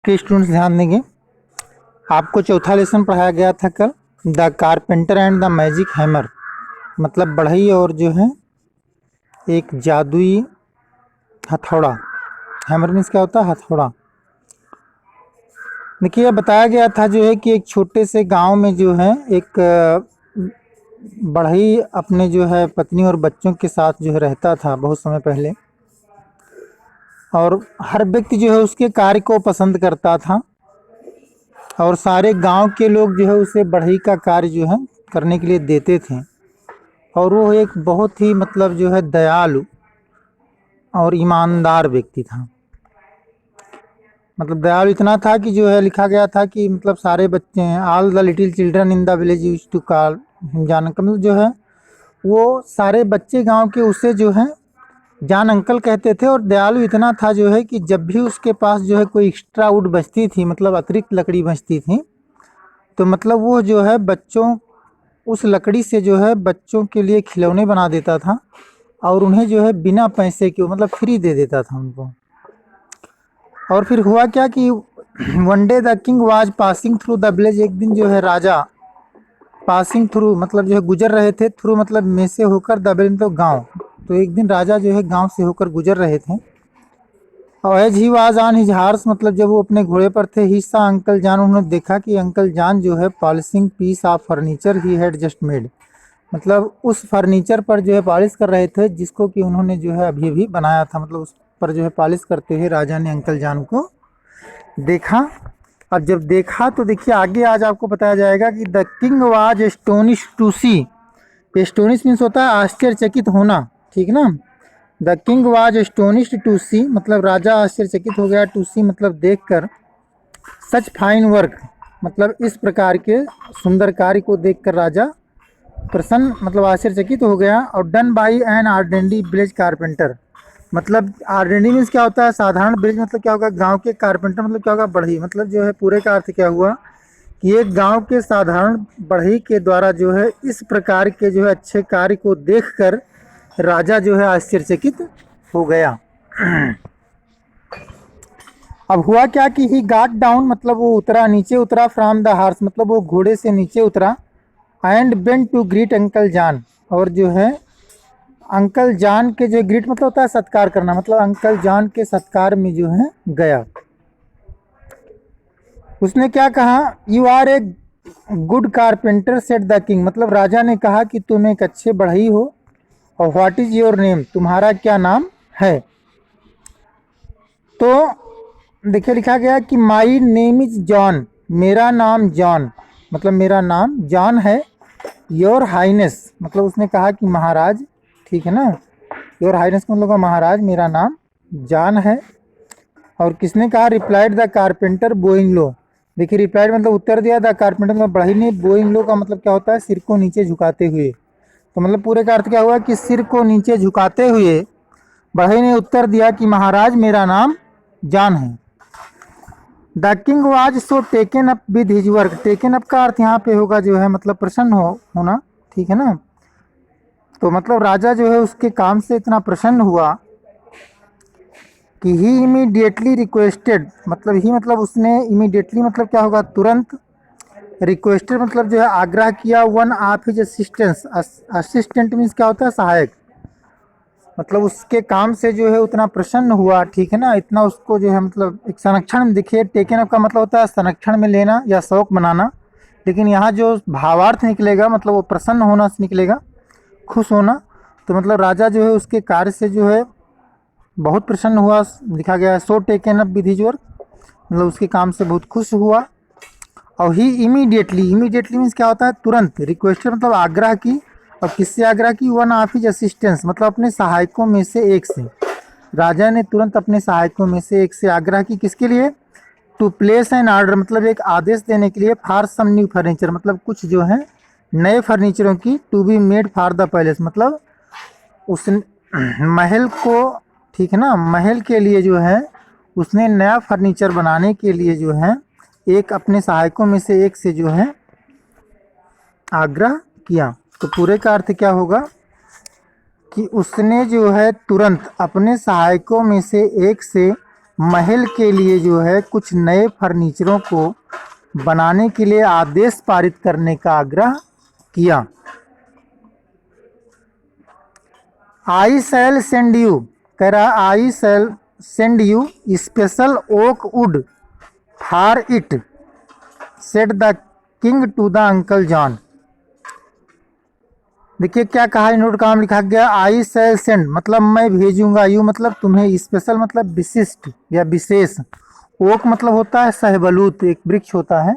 के स्टूडेंट्स ध्यान देंगे। आपको चौथा लेसन पढ़ाया गया था कल, the carpenter and the magic hammer, मतलब बढ़ई और जो है एक जादुई हथौड़ा। हैमर मीन्स क्या होता है? हथौड़ा। देखिए बताया गया था जो है कि एक छोटे से गांव में जो है एक बढ़ई अपने जो है पत्नी और बच्चों के साथ जो है रहता था बहुत समय पहले, और हर व्यक्ति जो है उसके कार्य को पसंद करता था और सारे गांव के लोग जो है उसे बढ़ई का कार्य जो है करने के लिए देते थे। और वो एक बहुत ही मतलब जो है दयालु और ईमानदार व्यक्ति था। मतलब दयालु इतना था कि जो है लिखा गया था कि मतलब सारे बच्चे हैं, all the little children in the village used to call John uncle, मतलब जो है वो सारे बच्चे गांव के उसे जो है जान अंकल कहते थे। और दयालु इतना था जो है कि जब भी उसके पास जो है कोई एक्स्ट्रा वुड बचती थी, मतलब अतिरिक्त लकड़ी बचती थी, तो मतलब वो जो है बच्चों उस लकड़ी से जो है बच्चों के लिए खिलौने बना देता था और उन्हें जो है बिना पैसे के मतलब फ्री दे देता था उनको। और फिर हुआ क्या कि one day the king was passing through the village, एक दिन जो है राजा पासिंग थ्रू मतलब जो है गुजर रहे थे, थ्रू मतलब में से होकर, द विलेज मतलब गाँव। तो एक दिन राजा जो है गांव से होकर गुजर रहे थे और as he was on his horse, मतलब जब वो अपने घोड़े पर थे, ही सा अंकल जान, उन्होंने देखा कि अंकल जान जो है polishing piece of furniture he had just made, मतलब उस फर्नीचर पर जो है पॉलिश कर रहे थे जिसको कि उन्होंने जो है अभी अभी बनाया था। मतलब उस पर जो है पॉलिश करते हुए राजा ने अंकल जान को देखा। और जब देखा तो देखिए आगे आज आपको बताया जाएगा कि the king was astonish to see, astonish means होता है आश्चर्यचकित होना, ठीक ना। The king was astonished to see, मतलब राजा आश्चर्यचकित हो गया, टू सी मतलब देखकर, सच फाइन वर्क, मतलब इस प्रकार के सुंदर कार्य को देखकर राजा प्रसन्न मतलब आश्चर्यचकित हो गया। और done by an ordinary village carpenter, मतलब आर्डेंडी मीन्स क्या होता है? साधारण विलेज मतलब क्या होगा? गांव के कारपेंटर मतलब क्या होगा? बढ़ई। मतलब जो है पूरे का अर्थ क्या हुआ कि एक गांव के साधारण बढ़ई के द्वारा जो है इस प्रकार के जो है अच्छे कार्य को देखकर राजा जो है आश्चर्यचकित हो गया। अब हुआ क्या कि ही गाट डाउन, मतलब वो उतरा, नीचे उतरा, फ्रॉम द हार्स मतलब वो घोड़े से नीचे उतरा, and bent to greet uncle John, और जो है अंकल जान के जो ग्रीट मतलब होता है सत्कार करना, मतलब अंकल जान के सत्कार में जो है गया। उसने क्या कहा? You are a good carpenter said the king, मतलब राजा ने कहा कि तुम एक अच्छे बढ़ई हो। और व्हाट इज योर नेम, तुम्हारा क्या नाम है? तो देखिए लिखा गया कि माई नेम इज जॉन, मेरा नाम जॉन, मतलब मेरा नाम जॉन है। योर हाइनेस, मतलब उसने कहा कि महाराज, ठीक है ना। योर हाइनेस मतलब महाराज, मेरा नाम जॉन है। और किसने कहा? रिप्लाइड द कारपेंटर बोइंग लो, देखिए रिप्लाइड मतलब उत्तर दिया, द कारपेंटर मतलब बढ़ई ने, बोइंग लो का मतलब क्या होता है? सिर को नीचे झुकाते हुए। तो मतलब पूरे का अर्थ क्या हुआ कि सिर को नीचे झुकाते हुए बढ़ई ने उत्तर दिया कि महाराज मेरा नाम जॉन है। The king was so taken up with his work, taken up का अर्थ यहाँ पे होगा जो है मतलब प्रसन्न होना, ठीक है ना। तो मतलब राजा जो है उसके काम से इतना प्रसन्न हुआ कि ही इमीडिएटली रिक्वेस्टेड, मतलब ही मतलब उसने, इमीडिएटली मतलब क्या होगा? तुरंत, रिक्वेस्टेड मतलब जो है आग्रह किया, one of his assistance, assistant means क्या होता है? सहायक, मतलब उसके काम से जो है उतना प्रसन्न हुआ, ठीक है ना। इतना उसको जो है मतलब एक संरक्षण में, देखिए टेकन अप का मतलब होता है संरक्षण में लेना या शौक बनाना, लेकिन यहाँ जो भावार्थ निकलेगा मतलब वो प्रसन्न होना से निकलेगा, खुश होना। तो मतलब राजा जो है उसके कार्य से जो है बहुत प्रसन्न हुआ, लिखा गया है सो taken up with his work, मतलब उसके काम से बहुत खुश हुआ। और ही इमीडिएटली, इमीडिएटली मीन्स क्या होता है? तुरंत। रिक्वेस्टेड मतलब आग्रह की, और किससे आग्रह की? वन ऑफ हिज असिस्टेंस, मतलब अपने सहायकों में से एक से। राजा ने तुरंत अपने सहायकों में से एक से आग्रह की, किसके लिए? टू प्लेस एन ऑर्डर, मतलब एक आदेश देने के लिए, फॉर सम न्यू फर्नीचर, मतलब कुछ जो है नए फर्नीचरों की, to be made for the palace, मतलब उस महल को, ठीक है ना, महल के लिए जो है उसने नया फर्नीचर बनाने के लिए जो है एक अपने सहायकों में से एक से जो है आग्रह किया। तो पूरे का अर्थ क्या होगा कि उसने जो है तुरंत अपने सहायकों में से एक से महल के लिए जो है कुछ नए फर्नीचरों को बनाने के लिए आदेश पारित करने का आग्रह किया। आई शैल सेंड यू, कह रहा I shall send you special oak wood for it, said the king to the uncle John. देखिए क्या कहा, नोट काम लिखा गया, आई शैल सेंड मतलब मैं भेजूंगा, यू मतलब तुम्हें, स्पेशल मतलब विशिष्ट या विशेष, ओक मतलब होता है सहबलूत, एक वृक्ष होता है,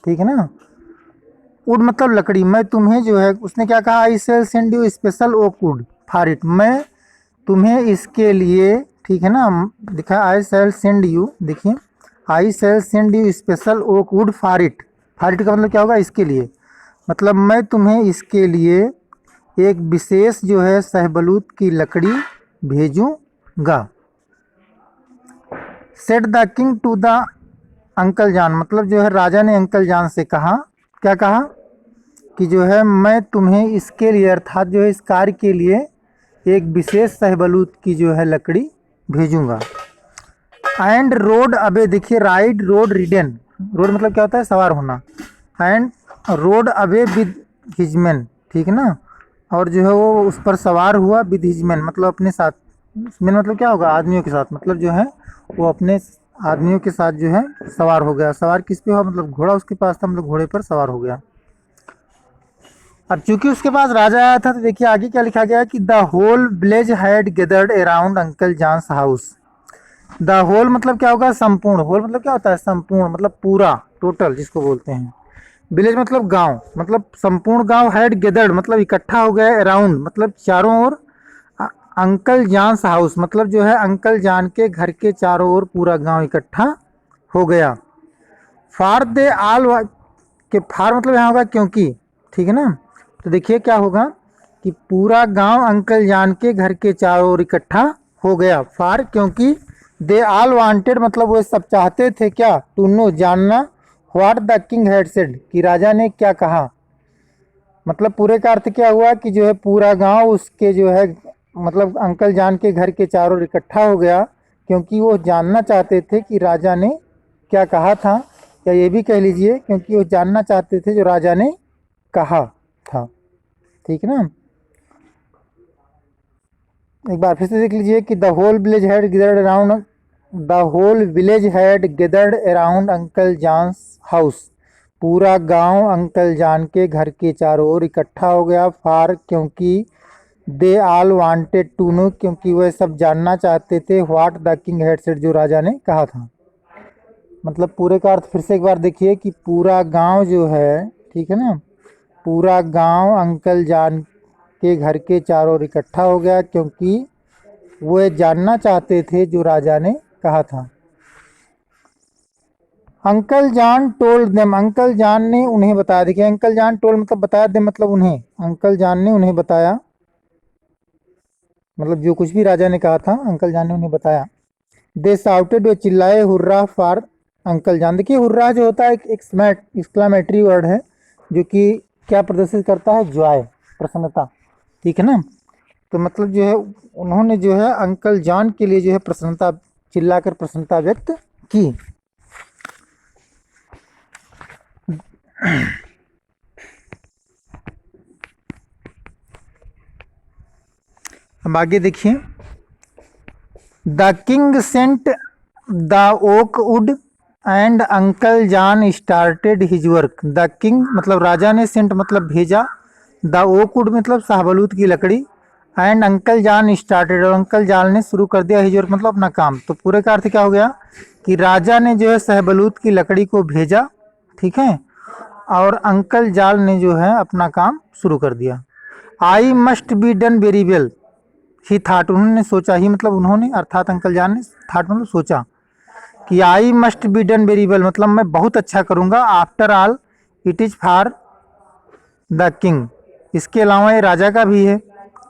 ठीक है ना, वुड मतलब लकड़ी, मैं तुम्हें जो है, उसने क्या कहा, I shall send you special oak wood for it, मैं तुम्हें इसके लिए, ठीक है ना, दिखा आई शैल सेंड यू, देखिए I shall send you special oak wood for it, for it का मतलब क्या होगा, इसके लिए, मतलब मैं तुम्हें इसके लिए एक विशेष जो है सहबलूत की लकड़ी भेजूंगा। Said the king to the uncle John मतलब जो है राजा ने अंकल जान से कहा, क्या कहा कि जो है मैं तुम्हें इसके लिए, अर्थात जो है इस कार्य के लिए एक विशेष सहबलूत की जो है लकड़ी भेजूंगा। एंड रोड अबे, देखिए राइड रोड रिडन, रोड मतलब क्या होता है, सवार होना, एंड रोड अबे विद हिजमैन, ठीक है ना, और जो है वो उस पर सवार हुआ, विद हिजमैन मतलब अपने साथ, मैन मतलब क्या होगा, आदमियों के साथ, मतलब जो है वो अपने आदमियों के साथ जो है सवार हो गया। सवार किस पे हुआ, मतलब घोड़ा उसके पास था, मतलब घोड़े पर सवार हो गया। अब चूंकि उसके पास राजा आया था, तो देखिए आगे क्या लिखा गया है कि the whole village had gathered around uncle John's house. The whole मतलब क्या होगा, संपूर्ण, होल मतलब क्या होता है, संपूर्ण मतलब पूरा, टोटल जिसको बोलते हैं। विलेज मतलब गांव, मतलब संपूर्ण गांव, हैड गेदर्ड मतलब इकट्ठा हो गया, अराउंड मतलब चारों ओर, अंकल जॉन्स हाउस मतलब जो है अंकल जान के घर के चारों ओर पूरा गांव इकट्ठा हो गया। फार दे आल के, फार मतलब यहाँ होगा क्योंकि, ठीक है ना, तो देखिए क्या होगा कि पूरा गांव अंकल जान के घर के चारों ओर इकट्ठा हो गया। फार क्योंकि, दे आल वांटेड मतलब वो सब चाहते थे क्या, टू नो जानना, what the king had said कि राजा ने क्या कहा, मतलब पूरे का अर्थ क्या हुआ कि जो है पूरा गांव उसके जो है, मतलब अंकल जान के घर के चारों ओर इकट्ठा हो गया, क्योंकि वो जानना चाहते थे कि राजा ने क्या कहा था, या ये भी कह लीजिए क्योंकि वो जानना चाहते थे जो राजा ने कहा था, ठीक है ना। एक बार फिर से देख लीजिए कि the whole village had gathered around, the whole village had gathered around uncle John's house, पूरा गांव अंकल जान के घर के चारों ओर इकट्ठा हो गया। फार क्योंकि, दे आल वांटेड टू नो क्योंकि वह सब जानना चाहते थे, what the king had said जो राजा ने कहा था। मतलब पूरे का अर्थ फिर से एक बार देखिए कि पूरा गांव जो है, ठीक है ना, पूरा गांव अंकल जान के घर के चारों ओर इकट्ठा हो गया क्योंकि वो जानना चाहते थे जो राजा ने कहा था। अंकल जान टोल्ड देम, अंकल जान ने उन्हें बताया, देखिए अंकल जान टोल्ड मतलब बताया, देम मतलब उन्हें, अंकल जान ने उन्हें बताया, मतलब जो कुछ भी राजा ने कहा था अंकल जान ने उन्हें बताया। दे शाउटेड, वे चिल्लाए, हुर्रा फॉर अंकल जान। देखिए हुर्रा जो होता है एक एक्सक्लामेटरी वर्ड है, जो कि क्या प्रदर्शित करता है, जॉय, प्रसन्नता, ठीक है ना, तो मतलब जो है उन्होंने जो है अंकल जॉन के लिए जो है प्रसन्नता, चिल्लाकर प्रसन्नता व्यक्त की। अब आगे देखिए, the king sent the oak wood and uncle John started his work. The king मतलब राजा ने, सेंट मतलब भेजा, द ओक वुड मतलब शाहबलूत की लकड़ी, एंड अंकल जॉन स्टार्टेड और अंकल जॉन ने शुरू कर दिया, हिज वर्क मतलब अपना काम। तो पूरे का अर्थ क्या हो गया कि राजा ने जो है शाहबलूत की लकड़ी को भेजा, ठीक है, और अंकल जाल ने जो है अपना काम शुरू कर दिया। I must be done very well he thought, उन्होंने सोचा, ही मतलब उन्होंने, अर्थात अंकल जान ने, थाट मतलब सोचा, कि I must be done very well मतलब मैं बहुत अच्छा करूँगा, after all it is for the king, इसके अलावा ये राजा का भी है।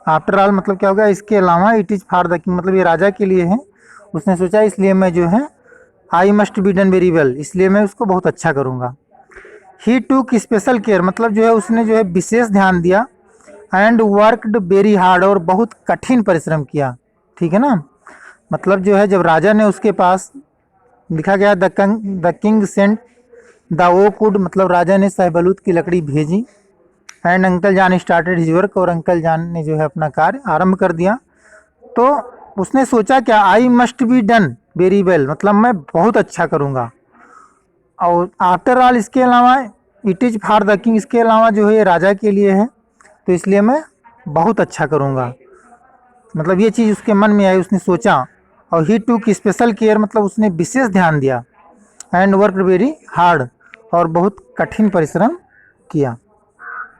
आफ्टर ऑल मतलब क्या होगा, इसके अलावा, it is for the king मतलब ये राजा के लिए है। उसने सोचा इसलिए मैं जो है, I must be done very well इसलिए मैं उसको बहुत अच्छा करूँगा। ही टूक स्पेशल केयर मतलब जो है उसने जो है विशेष ध्यान दिया, एंड वर्कड वेरी हार्ड और बहुत कठिन परिश्रम किया, ठीक है ना। मतलब जो है जब राजा ने उसके पास लिखा गया the king sent the oak, मतलब राजा ने शाहबलूत की लकड़ी भेजी। And uncle John started his work, और अंकल जान ने जो है अपना कार्य आरंभ कर दिया। तो उसने सोचा क्या, I must be done very well, मतलब मैं बहुत अच्छा करूँगा। और आफ्टर ऑल इसके अलावा it is for the king, इसके अलावा जो है ये राजा के लिए है, तो इसलिए मैं बहुत अच्छा करूँगा। मतलब ये चीज़ उसके मन में आई, उसने सोचा। और ही टूक स्पेशल केयर, मतलब उसने विशेष ध्यान दिया। एंड वर्क वेरी हार्ड, और बहुत कठिन परिश्रम किया।